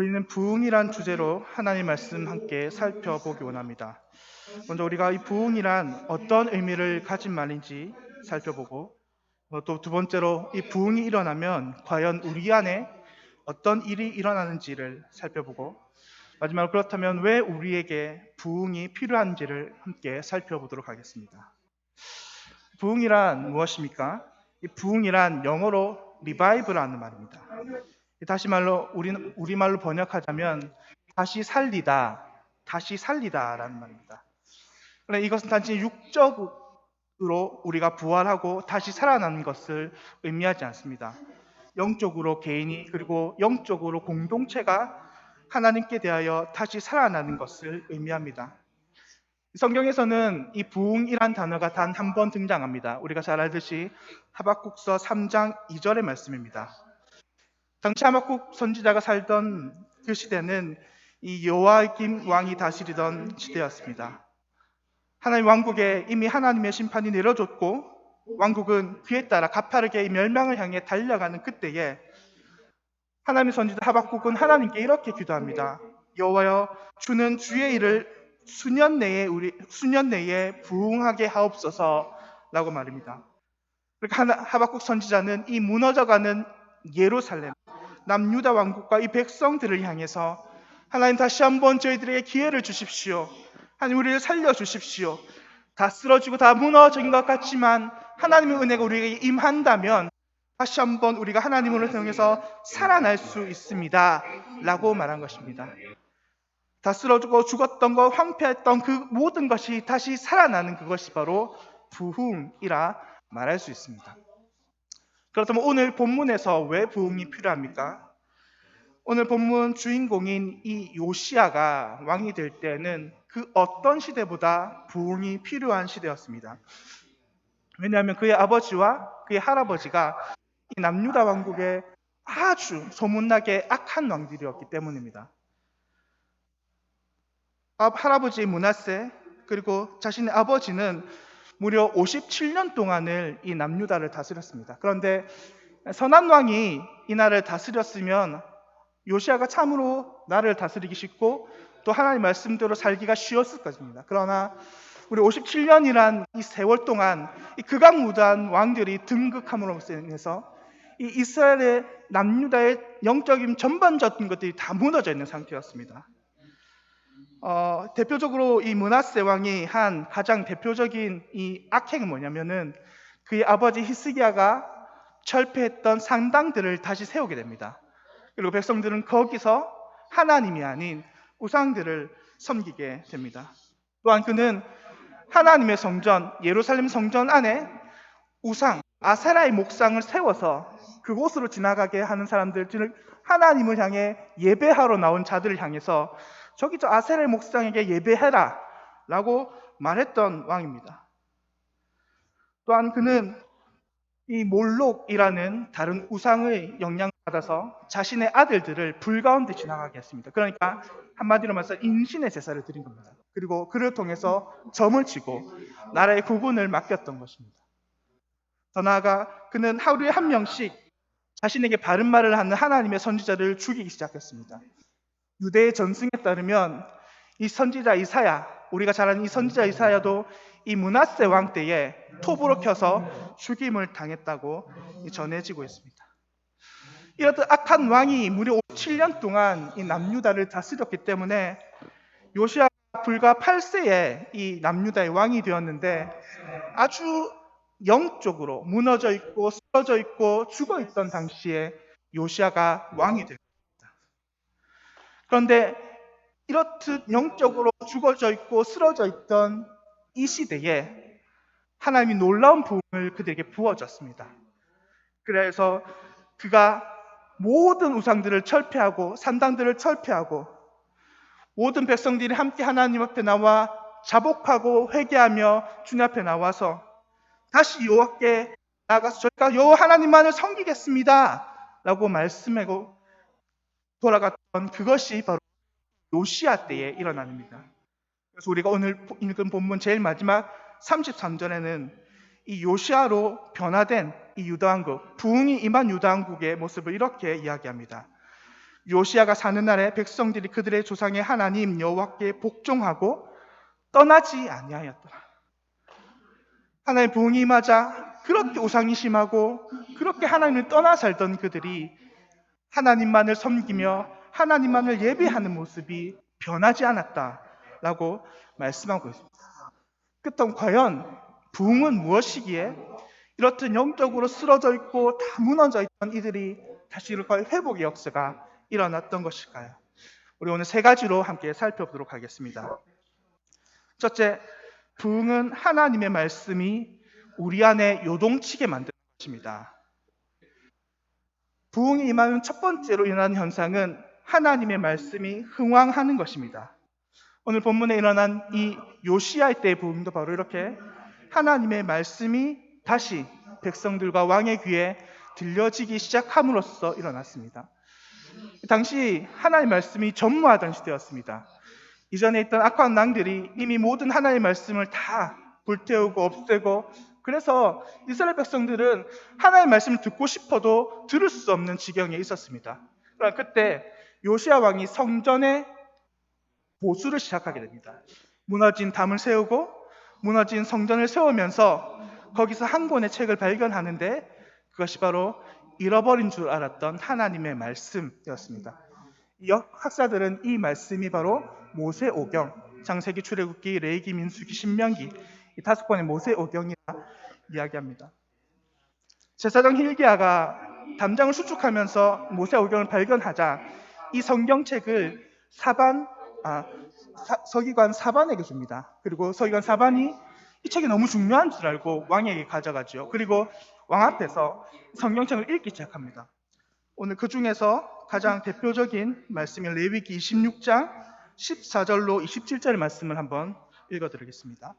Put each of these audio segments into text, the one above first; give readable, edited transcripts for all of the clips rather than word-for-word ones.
우리는 부흥이란 주제로 하나님 말씀 함께 살펴보기 원합니다. 먼저 우리가 이 부흥이란 어떤 의미를 가진 말인지 살펴보고, 또 두 번째로 이 부흥이 일어나면 과연 우리 안에 어떤 일이 일어나는지를 살펴보고, 마지막으로 그렇다면 왜 우리에게 부흥이 필요한지를 함께 살펴보도록 하겠습니다. 부흥이란 무엇입니까? 이 부흥이란 영어로 리바이브라는 말입니다. 다시 말로 우리말로 번역하자면 다시 살리다, 다시 살리다라는 말입니다. 그런데 이것은 단지 육적으로 우리가 부활하고 다시 살아나는 것을 의미하지 않습니다. 영적으로 개인이 그리고 영적으로 공동체가 하나님께 대하여 다시 살아나는 것을 의미합니다. 성경에서는 이 부흥이란 단어가 단 한 번 등장합니다. 우리가 잘 알듯이 하박국서 3장 2절의 말씀입니다. 당시 하박국 선지자가 살던 그 시대는 이 여호야김 왕이 다스리던 시대였습니다. 하나님 왕국에 이미 하나님의 심판이 내려졌고 왕국은 그에 따라 가파르게 멸망을 향해 달려가는 그때에 하나님의 선지자 하박국은 하나님께 이렇게 기도합니다. 여호와여, 주는 주의 일을 수년 내에 부흥하게 하옵소서라고 말입니다. 그러니까 하박국 선지자는 이 무너져가는 예루살렘, 남유다 왕국과 이 백성들을 향해서 하나님 다시 한번 저희들에게 기회를 주십시오. 하나님 우리를 살려주십시오. 다 쓰러지고 다 무너진 것 같지만 하나님의 은혜가 우리에게 임한다면 다시 한번 우리가 하나님을 통해서 살아날 수 있습니다 라고 말한 것입니다. 다 쓰러지고 죽었던 것, 황폐했던 그 모든 것이 다시 살아나는 그것이 바로 부흥이라 말할 수 있습니다. 그렇다면 오늘 본문에서 왜 부흥이 필요합니까? 오늘 본문 주인공인 이 요시야가 왕이 될 때는 그 어떤 시대보다 부흥이 필요한 시대였습니다. 왜냐하면 그의 아버지와 그의 할아버지가 이 남유다 왕국의 아주 소문나게 악한 왕들이었기 때문입니다. 할아버지 므낫세 그리고 자신의 아버지는 무려 57년 동안을 이 남유다를 다스렸습니다. 그런데 선한 왕이 이 나라를 다스렸으면 요시야가 참으로 나라를 다스리기 쉽고 또 하나님 말씀대로 살기가 쉬웠을 것입니다. 그러나 우리 57년이란 이 세월 동안 이 극악무도한 왕들이 등극함으로 인해서 이 이스라엘의 남유다의 영적인 전반적인 것들이 다 무너져 있는 상태였습니다. 대표적으로 이 므낫세 왕이 한 가장 대표적인 이 악행은 뭐냐면은 그의 아버지 히스기야가 철폐했던 상당들을 다시 세우게 됩니다. 그리고 백성들은 거기서 하나님이 아닌 우상들을 섬기게 됩니다. 또한 그는 하나님의 성전, 예루살렘 성전 안에 우상, 아세라의 목상을 세워서 그곳으로 지나가게 하는 사람들, 즉 하나님을 향해 예배하러 나온 자들을 향해서 저기 저 아세라의 목상에게 예배해라 라고 말했던 왕입니다. 또한 그는 이 몰록이라는 다른 우상의 영향을 받아서 자신의 아들들을 불 가운데 지나가게 했습니다. 그러니까 한마디로 말해서 인신의 제사를 드린 겁니다. 그리고 그를 통해서 점을 치고 나라의 국운을 맡겼던 것입니다. 더 나아가 그는 하루에 한 명씩 자신에게 바른 말을 하는 하나님의 선지자를 죽이기 시작했습니다. 유대의 전승에 따르면 이 선지자 이사야, 우리가 잘 아는 이 선지자 이사야도 이 므낫세 왕 때에 톱으로 켜서 죽임을 당했다고 전해지고 있습니다. 이렇듯 악한 왕이 무려 7년 동안 이 남유다를 다스렸기 때문에 요시야가 불과 8세에 이 남유다의 왕이 되었는데 아주 영적으로 무너져 있고 쓰러져 있고 죽어 있던 당시에 요시야가 왕이 되었습니다. 그런데 이렇듯 영적으로 죽어져 있고 쓰러져 있던 이 시대에 하나님이 놀라운 부흥을 그들에게 부어줬습니다. 그래서 그가 모든 우상들을 철폐하고 산당들을 철폐하고 모든 백성들이 함께 하나님 앞에 나와 자복하고 회개하며 주님 앞에 나와서 다시 여호와께 나가서 저희가 여호와 하나님만을 섬기겠습니다 라고 말씀하고 돌아갔던 그것이 바로 요시야 때에 일어납니다. 그래서 우리가 오늘 읽은 본문 제일 마지막 33절에는 이 요시야로 변화된 이 유다왕국, 부흥이 임한 유다왕국의 모습을 이렇게 이야기합니다. 요시야가 사는 날에 백성들이 그들의 조상의 하나님 여호와께 복종하고 떠나지 아니하였더라. 하나님의 부흥이 임하자 그렇게 우상이 심하고 그렇게 하나님을 떠나 살던 그들이 하나님만을 섬기며 하나님만을 예배하는 모습이 변하지 않았다라고 말씀하고 있습니다. 그렇다면 과연 부흥은 무엇이기에 이렇듯 영적으로 쓰러져 있고 다 무너져 있던 이들이 다시 이렇게 회복의 역사가 일어났던 것일까요? 우리 오늘 세 가지로 함께 살펴보도록 하겠습니다. 첫째, 부흥은 하나님의 말씀이 우리 안에 요동치게 만드는 것입니다. 부흥이 임하는 첫 번째로 일어나는 현상은 하나님의 말씀이 흥왕하는 것입니다. 오늘 본문에 일어난 이 요시야 때의 부흥도 바로 이렇게 하나님의 말씀이 다시 백성들과 왕의 귀에 들려지기 시작함으로써 일어났습니다. 당시 하나님의 말씀이 전무하던 시대였습니다. 이전에 있던 악한 왕들이 이미 모든 하나님의 말씀을 다 불태우고 없애고, 그래서 이스라엘 백성들은 하나님의 말씀을 듣고 싶어도 들을 수 없는 지경에 있었습니다. 그러나 그때 요시야 왕이 성전의 보수를 시작하게 됩니다. 무너진 담을 세우고 무너진 성전을 세우면서 거기서 한 권의 책을 발견하는데 그것이 바로 잃어버린 줄 알았던 하나님의 말씀이었습니다. 학사들은 이 말씀이 바로 모세오경, 창세기, 출애굽기, 레위기, 민수기, 신명기 이 5권의 모세오경이라 이야기합니다. 제사장 hil기야가 담장을 수축하면서 모세오경을 발견하자 이 성경책을 서기관 사반에게 줍니다. 그리고 서기관 사반이 이 책이 너무 중요한 줄 알고 왕에게 가져가죠. 그리고 왕 앞에서 성경책을 읽기 시작합니다. 오늘 그 중에서 가장 대표적인 말씀이 레위기 26장 14절로 27절의 말씀을 한번 읽어드리겠습니다.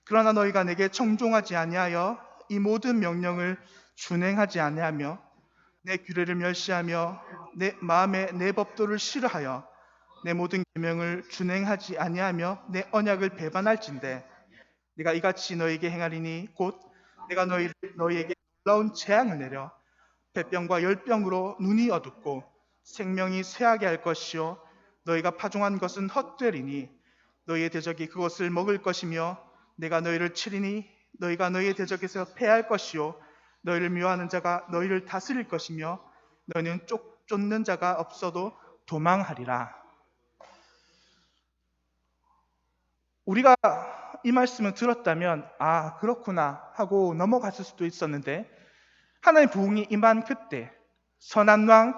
그러나 너희가 내게 청종하지 아니하여 이 모든 명령을 준행하지 아니하며 내 규례를 멸시하며 내 마음에 내 법도를 싫어하여 내 모든 계명을 준행하지 아니하며 내 언약을 배반할진대 내가 이같이 너희에게 행하리니 곧 내가 너희에게 놀라운 재앙을 내려 폐병과 열병으로 눈이 어둡고 생명이 쇠하게 할 것이요 너희가 파종한 것은 헛되리니 너희의 대적이 그것을 먹을 것이며 내가 너희를 치리니 너희가 너희의 대적에서 패할 것이요 너희를 미워하는 자가 너희를 다스릴 것이며 너희는 쫓는 자가 없어도 도망하리라. 우리가 이 말씀을 들었다면 아 그렇구나 하고 넘어갔을 수도 있었는데 하나님의 부흥이 임한 그때 선한 왕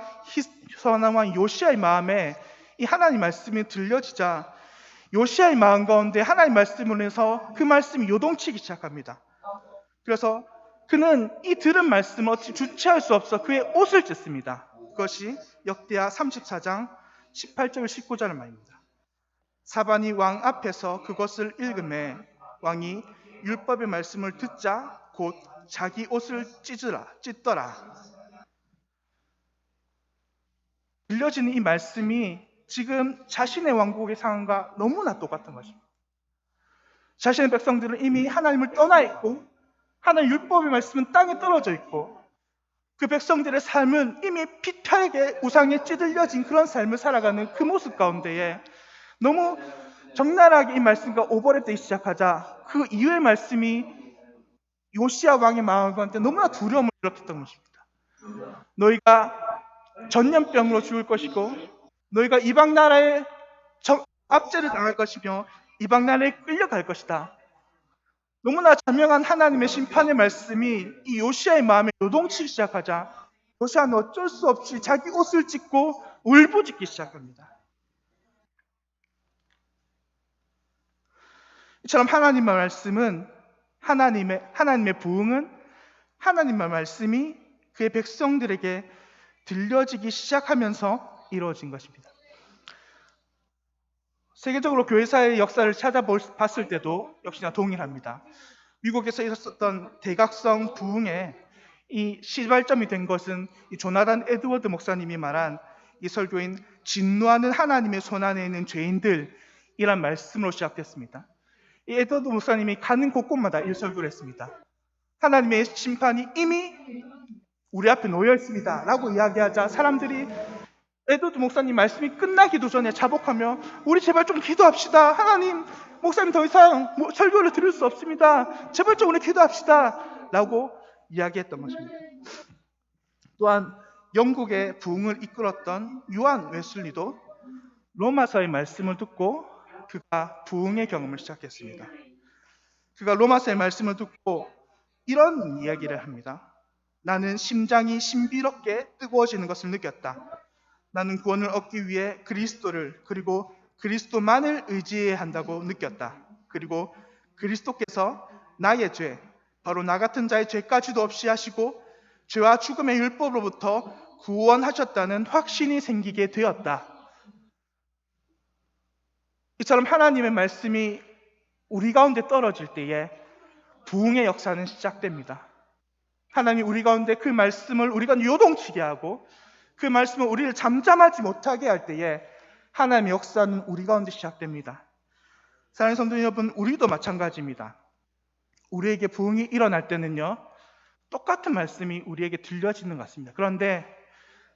요시야의 마음에 이 하나님 말씀이 들려지자 요시야의 마음 가운데 하나님 말씀을 해서 그 말씀이 요동치기 시작합니다. 그래서 그는 이 들은 말씀을 어찌 주체할 수 없어 그의 옷을 찢습니다. 그것이 역대하 34장 18절 19절의 말입니다. 사반이 왕 앞에서 그것을 읽음에 왕이 율법의 말씀을 듣자 곧 자기 옷을 찢더라. 들려지는 이 말씀이 지금 자신의 왕국의 상황과 너무나 똑같은 것입니다. 자신의 백성들은 이미 하나님을 떠나 있고 하나님 율법의 말씀은 땅에 떨어져 있고 그 백성들의 삶은 이미 피폐하게 우상에 찌들려진 그런 삶을 살아가는 그 모습 가운데에 너무 적나라하게 이 말씀과 오버랩되기 시작하자 그 이후의 말씀이 요시야 왕의 마음한테 너무나 두려움을 일으켰던 것입니다. 너희가 전염병으로 죽을 것이고 너희가 이방 나라에 압제를 당할 것이며 이방 나라에 끌려갈 것이다. 너무나 자명한 하나님의 심판의 말씀이 이 요시야의 마음에 요동치기 시작하자 요시야는 어쩔 수 없이 자기 옷을 찢고 울부짖기 시작합니다. 이처럼 하나님의 말씀은 하나님의 부흥은 하나님의 말씀이 그의 백성들에게 들려지기 시작하면서 이루어진 것입니다. 세계적으로 교회사의 역사를 찾아봤을 때도 역시나 동일합니다. 미국에서 있었던 대각성 부흥의 이 시발점이 된 것은 이 조나단 에드워드 목사님이 말한 이 설교인 진노하는 하나님의 손 안에 있는 죄인들이란 말씀으로 시작됐습니다. 이 에드워드 목사님이 가는 곳곳마다 이 설교를 했습니다. 하나님의 심판이 이미 우리 앞에 놓여 있습니다 라고 이야기하자 사람들이 에드워드 목사님 말씀이 끝나기도 전에 자복하며 우리 제발 좀 기도합시다. 하나님, 목사님 더 이상 설교를 들을 수 없습니다. 제발 좀 우리 기도합시다 라고 이야기했던 것입니다. 또한 영국의 부흥을 이끌었던 요한 웨슬리도 로마서의 말씀을 듣고 그가 부흥의 경험을 시작했습니다. 그가 로마서의 말씀을 듣고 이런 이야기를 합니다. 나는 심장이 신비롭게 뜨거워지는 것을 느꼈다. 나는 구원을 얻기 위해 그리스도를 그리고 그리스도만을 의지해야 한다고 느꼈다. 그리고 그리스도께서 나의 죄, 바로 나 같은 자의 죄까지도 없이 하시고 죄와 죽음의 율법으로부터 구원하셨다는 확신이 생기게 되었다. 이처럼 하나님의 말씀이 우리 가운데 떨어질 때에 부흥의 역사는 시작됩니다. 하나님 우리 가운데 그 말씀을 우리가 요동치게 하고 그 말씀을 우리를 잠잠하지 못하게 할 때에 하나님의 역사는 우리 가운데 시작됩니다. 사랑하는 성도 여러분, 우리도 마찬가지입니다. 우리에게 부흥이 일어날 때는요, 똑같은 말씀이 우리에게 들려지는 것 같습니다. 그런데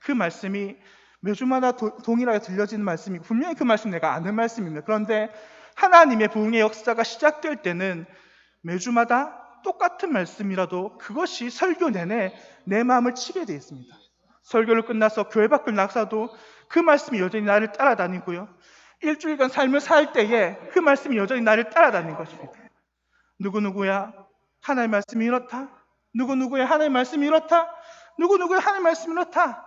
그 말씀이 매주마다 동일하게 들려지는 말씀이고 분명히 그 말씀 내가 아는 말씀입니다. 그런데 하나님의 부흥의 역사가 시작될 때는 매주마다 똑같은 말씀이라도 그것이 설교 내내 내 마음을 치게 되어 있습니다. 설교를 끝나서 교회 밖을 나가도 그 말씀이 여전히 나를 따라다니고요. 일주일간 삶을 살 때에 그 말씀이 여전히 나를 따라다니는 것입니다. 누구누구야 하나님의 말씀이 이렇다. 누구누구야 하나님의 말씀이 이렇다. 누구누구야 하나님의 말씀이 이렇다.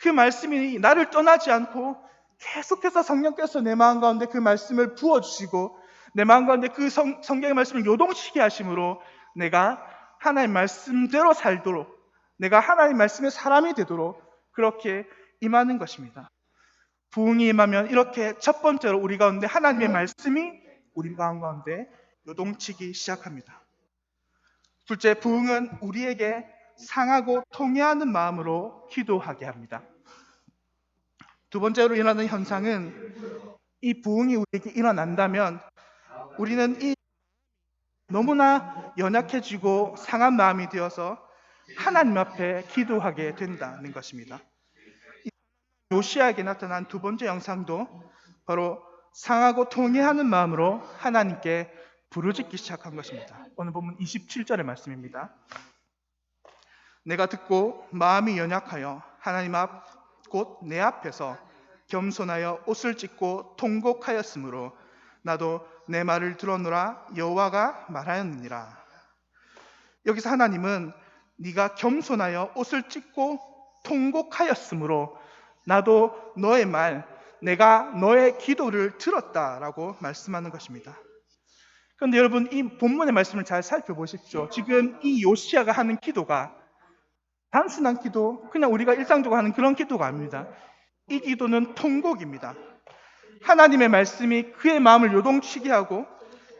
그 말씀이 나를 떠나지 않고 계속해서 성령께서 내 마음 가운데 그 말씀을 부어주시고 내 마음 가운데 그 성경의 말씀을 요동치게 하심으로 내가 하나님의 말씀대로 살도록, 내가 하나님의 말씀의 사람이 되도록 그렇게 임하는 것입니다. 부흥이 임하면 이렇게 첫 번째로 우리 가운데 하나님의 말씀이 우리 가운데 요동치기 시작합니다. 둘째, 부흥은 우리에게 상하고 통회하는 마음으로 기도하게 합니다. 두 번째로 일어나는 현상은 이 부흥이 우리에게 일어난다면 우리는 이 너무나 연약해지고 상한 마음이 되어서 하나님 앞에 기도하게 된다는 것입니다. 요시야에게 나타난 두 번째 영상도 바로 상하고 통회하는 마음으로 하나님께 부르짖기 시작한 것입니다. 오늘 본문 27절의 말씀입니다. 내가 듣고 마음이 연약하여 하나님 앞 곧 내 앞에서 겸손하여 옷을 찢고 통곡하였으므로 나도 내 말을 들었노라 여호와가 말하였느니라. 여기서 하나님은 네가 겸손하여 옷을 찢고 통곡하였으므로 나도 너의 말, 내가 너의 기도를 들었다라고 말씀하는 것입니다. 그런데 여러분, 이 본문의 말씀을 잘 살펴보십시오. 지금 이 요시야가 하는 기도가 단순한 기도, 그냥 우리가 일상적으로 하는 그런 기도가 아닙니다. 이 기도는 통곡입니다. 하나님의 말씀이 그의 마음을 요동치게 하고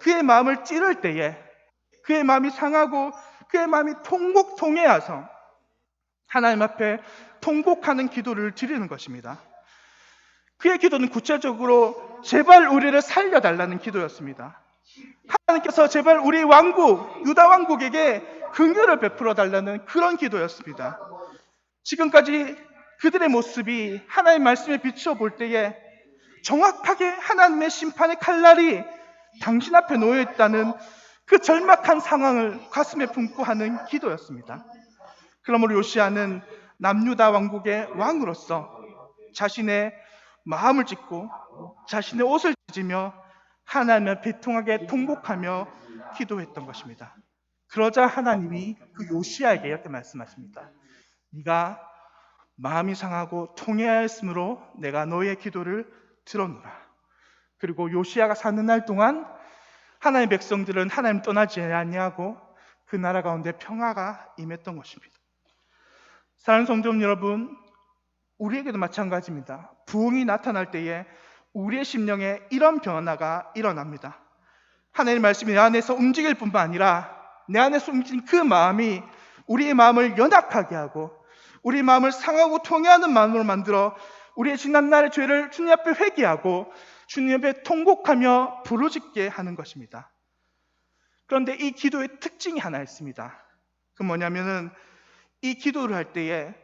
그의 마음을 찌를 때에 그의 마음이 상하고 그의 마음이 통곡통해하서 하나님 앞에 통곡하는 기도를 드리는 것입니다. 그의 기도는 구체적으로 제발 우리를 살려달라는 기도였습니다. 하나님께서 제발 우리 왕국, 유다 왕국에게 긍휼을 베풀어 달라는 그런 기도였습니다. 지금까지 그들의 모습이 하나님의 말씀에 비추어 볼 때에 정확하게 하나님의 심판의 칼날이 당신 앞에 놓여 있다는 그 절박한 상황을 가슴에 품고 하는 기도였습니다. 그러므로 요시야는 남유다 왕국의 왕으로서 자신의 마음을 찢고 자신의 옷을 찢으며 하나님을 비통하게 통곡하며 기도했던 것입니다. 그러자 하나님이 그 요시야에게 이렇게 말씀하십니다. 네가 마음이 상하고 통회하였으므로 내가 너의 기도를 들었노라. 그리고 요시야가 사는 날 동안 하나님의 백성들은 하나님 떠나지 아니하고 그 나라 가운데 평화가 임했던 것입니다. 사랑하는 성도 여러분, 우리에게도 마찬가지입니다. 부흥이 나타날 때에 우리의 심령에 이런 변화가 일어납니다. 하나님의 말씀이 내 안에서 움직일 뿐만 아니라 내 안에서 움직인 그 마음이 우리의 마음을 연약하게 하고 우리의 마음을 상하고 통회하는 마음으로 만들어 우리의 지난날의 죄를 주님 앞에 회개하고 주님 앞에 통곡하며 부르짖게 하는 것입니다. 그런데 이 기도의 특징이 하나 있습니다. 그 뭐냐면은 이 기도를 할 때에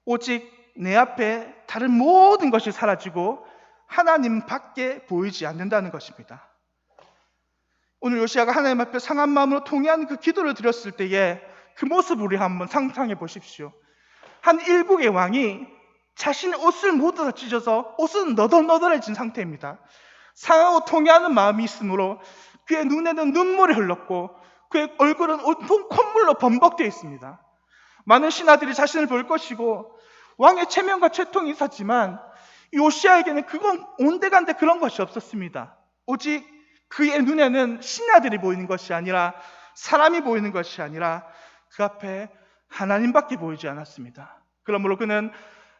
오직 내 앞에 다른 모든 것이 사라지고 하나님 밖에 보이지 않는다는 것입니다. 오늘 요시야가 하나님 앞에 상한 마음으로 통회하는 그 기도를 드렸을 때에 그 모습을 우리 한번 상상해 보십시오. 한 일국의 왕이 자신의 옷을 모두 다 찢어서 옷은 너덜너덜해진 상태입니다. 상하고 통회하는 마음이 있으므로 그의 눈에는 눈물이 흘렀고 그의 얼굴은 온통 콧물로 범벅되어 있습니다. 많은 신하들이 자신을 볼 것이고 왕의 체면과 채통이 있었지만 요시야에게는 그건 온데간데 그런 것이 없었습니다. 오직 그의 눈에는 신하들이 보이는 것이 아니라 사람이 보이는 것이 아니라 그 앞에 하나님밖에 보이지 않았습니다. 그러므로 그는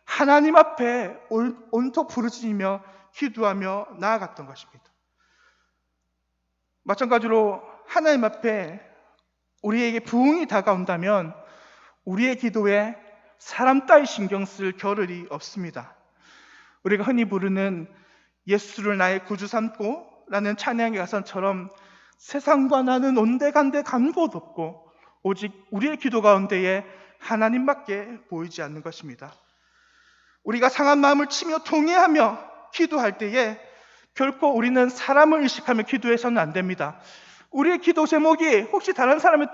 하나님 앞에 온통 부르짖으며 기도하며 나아갔던 것입니다. 마찬가지로 하나님 앞에 우리에게 부흥이 다가온다면 우리의 기도에 사람 따위 신경 쓸 겨를이 없습니다. 우리가 흔히 부르는 예수를 나의 구주 삼고 라는 찬양의 가사처럼 세상과 나는 온데간데 간 곳 없고 오직 우리의 기도 가운데에 하나님밖에 보이지 않는 것입니다. 우리가 상한 마음을 치며 통회하며 기도할 때에 결코 우리는 사람을 의식하며 기도해서는 안 됩니다. 우리의 기도 제목이 혹시 다른 사람이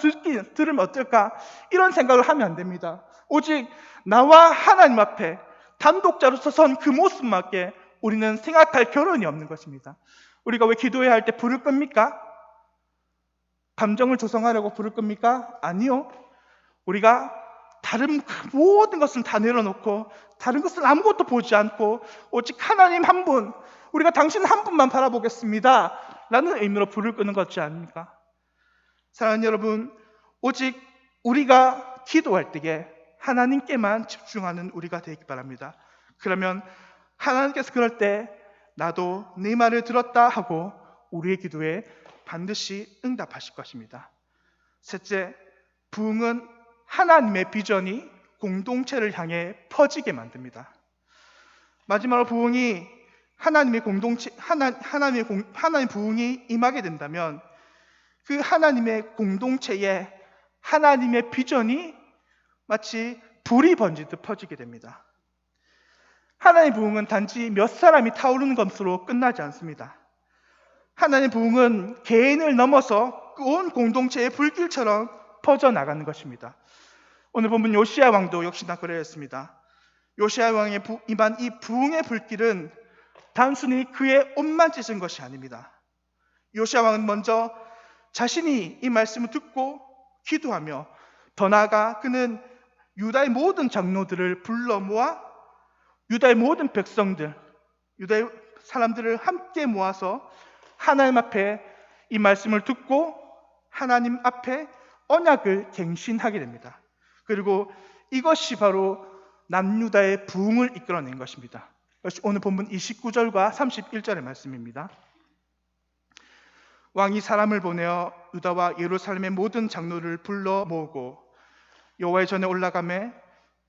들으면 어떨까? 이런 생각을 하면 안 됩니다. 오직 나와 하나님 앞에 단독자로서 선 그 모습밖에 우리는 생각할 겨를이 없는 것입니다. 우리가 왜 기도해야 할 때 부를 겁니까? 감정을 조성하려고 부를 겁니까? 아니요. 우리가 다른 모든 것은 다 내려놓고 다른 것은 아무것도 보지 않고 오직 하나님 한 분, 우리가 당신 한 분만 바라보겠습니다 라는 의미로 불을 끄는 것이 아닙니까? 사랑하는 여러분, 오직 우리가 기도할 때에 하나님께만 집중하는 우리가 되기 바랍니다. 그러면 하나님께서 그럴 때 나도 네 말을 들었다 하고 우리의 기도에 반드시 응답하실 것입니다. 셋째, 부흥은 하나님의 비전이 공동체를 향해 퍼지게 만듭니다. 마지막으로 부흥이 하나님의 공동체, 하나님의 부흥이 임하게 된다면 그 하나님의 공동체에 하나님의 비전이 마치 불이 번지듯 퍼지게 됩니다. 하나님의 부흥은 단지 몇 사람이 타오르는 것으로 끝나지 않습니다. 하나님의 부흥은 개인을 넘어서 온 공동체의 불길처럼 퍼져나가는 것입니다. 오늘 본문 요시야 왕도 역시나 그랬습니다. 요시야 왕의 임한 이 부흥의 불길은 단순히 그의 옷만 찢은 것이 아닙니다. 요시야 왕은 먼저 자신이 이 말씀을 듣고 기도하며 더 나아가 그는 유다의 모든 장로들을 불러 모아 유다의 모든 백성들, 유다의 사람들을 함께 모아서 하나님 앞에 이 말씀을 듣고 하나님 앞에 언약을 갱신하게 됩니다. 그리고 이것이 바로 남유다의 부흥을 이끌어낸 것입니다. 오늘 본문 29절과 31절의 말씀입니다. 왕이 사람을 보내어 유다와 예루살렘의 모든 장로를 불러 모으고 여호와의 전에 올라가매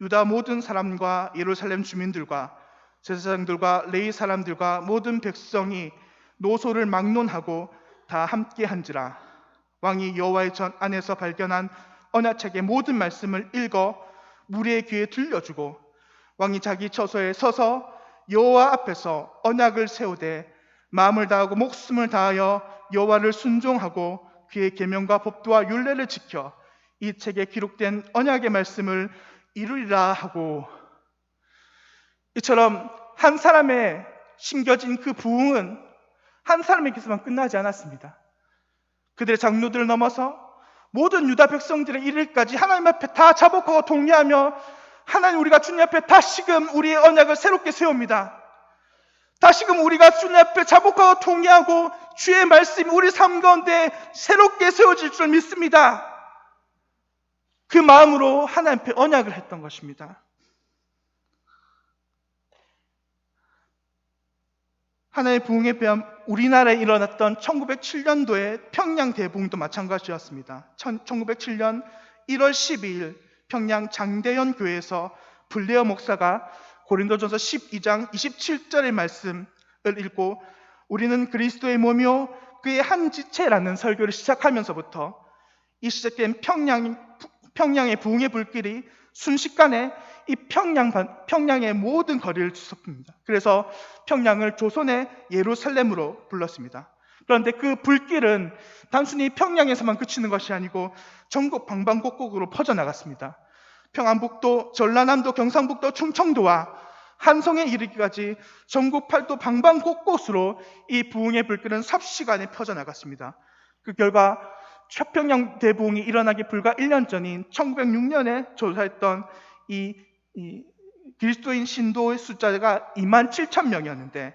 유다 모든 사람과 예루살렘 주민들과 제사장들과 레위 사람들과 모든 백성이 노소를 막론하고 다 함께 한지라. 왕이 여호와의 전 안에서 발견한 언약책의 모든 말씀을 읽어 무리의 귀에 들려주고 왕이 자기 처소에 서서 여호와 앞에서 언약을 세우되 마음을 다하고 목숨을 다하여 여호와를 순종하고 그의 계명과 법도와 율례를 지켜 이 책에 기록된 언약의 말씀을 이루리라 하고, 이처럼 한 사람의 심겨진 그 부흥은 한 사람에게서만 끝나지 않았습니다. 그들의 장로들을 넘어서 모든 유다 백성들의 일일까지 하나님 앞에 다 자복하고 동의하며 하나님, 우리가 주님 앞에 다시금 우리의 언약을 새롭게 세웁니다. 다시금 우리가 주님 앞에 자복하고 동의하고 주의 말씀이 우리 삶 가운데 새롭게 세워질 줄 믿습니다. 그 마음으로 하나님 앞에 언약을 했던 것입니다. 하나님의 부흥에 비하면 우리나라에 일어났던 1907년도의 평양 대부흥도 마찬가지였습니다. 1907년 1월 12일 평양 장대현 교회에서 블레어 목사가 고린도전서 12장 27절의 말씀을 읽고 우리는 그리스도의 몸이요 그의 한 지체라는 설교를 시작하면서부터 이 시작된 평양의 부흥의 불길이 순식간에 이 평양의 모든 거리를 뒤덮습니다. 그래서 평양을 조선의 예루살렘으로 불렀습니다. 그런데 그 불길은 단순히 평양에서만 그치는 것이 아니고 전국 방방곡곡으로 퍼져나갔습니다. 평안북도, 전라남도, 경상북도, 충청도와 한성에 이르기까지 전국 팔도 방방곳곳으로 이 부흥의 불길은 삽시간에 퍼져나갔습니다. 그 결과 태평양 대부흥이 일어나기 불과 1년 전인 1906년에 조사했던 이 그리스도인 신도의 숫자가 27,000명이었는데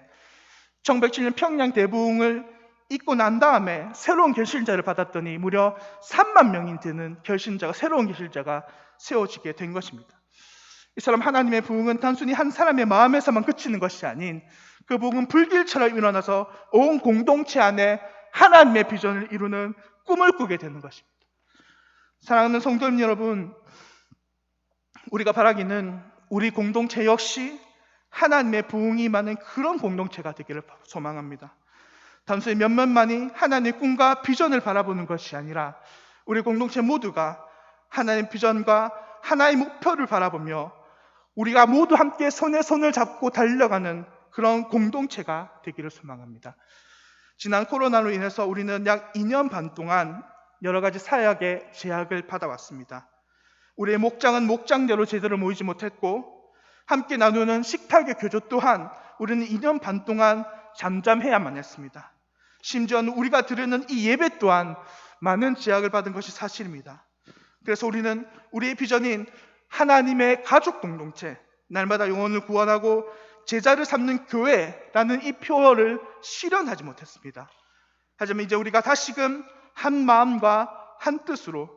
1907년 평양 대부흥을 있고 난 다음에 새로운 결실자를 받았더니 무려 3만 명이 되는 새로운 결실자가 세워지게 된 것입니다. 이 사람 하나님의 부흥은 단순히 한 사람의 마음에서만 그치는 것이 아닌 그 부흥은 불길처럼 일어나서 온 공동체 안에 하나님의 비전을 이루는 꿈을 꾸게 되는 것입니다. 사랑하는 성도님 여러분, 우리가 바라기는 우리 공동체 역시 하나님의 부흥이 많은 그런 공동체가 되기를 소망합니다. 단순히 몇몇만이 하나님의 꿈과 비전을 바라보는 것이 아니라 우리 공동체 모두가 하나님의 비전과 하나의 목표를 바라보며 우리가 모두 함께 손에 손을 잡고 달려가는 그런 공동체가 되기를 소망합니다. 지난 코로나로 인해서 우리는 약 2년 반 동안 여러 가지 사역의 제약을 받아왔습니다. 우리의 목장은 목장대로 제대로 모이지 못했고 함께 나누는 식탁의 교조 또한 우리는 2년 반 동안 잠잠해야만 했습니다. 심지어는 우리가 드리는 이 예배 또한 많은 제약을 받은 것이 사실입니다. 그래서 우리는 우리의 비전인 하나님의 가족 공동체, 날마다 영혼을 구원하고 제자를 삼는 교회라는 이 표어를 실현하지 못했습니다. 하지만 이제 우리가 다시금 한 마음과 한 뜻으로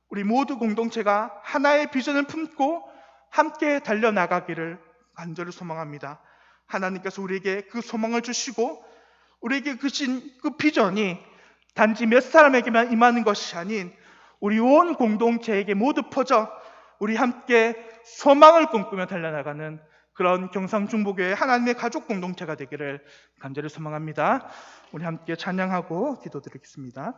우리 모두 공동체가 하나의 비전을 품고 함께 달려나가기를 간절히 소망합니다. 하나님께서 우리에게 그 소망을 주시고 우리에게 주신 그 비전이 단지 몇 사람에게만 임하는 것이 아닌 우리 온 공동체에게 모두 퍼져 우리 함께 소망을 꿈꾸며 달려나가는 그런 경상중보교회 하나님의 가족 공동체가 되기를 간절히 소망합니다. 우리 함께 찬양하고 기도드리겠습니다.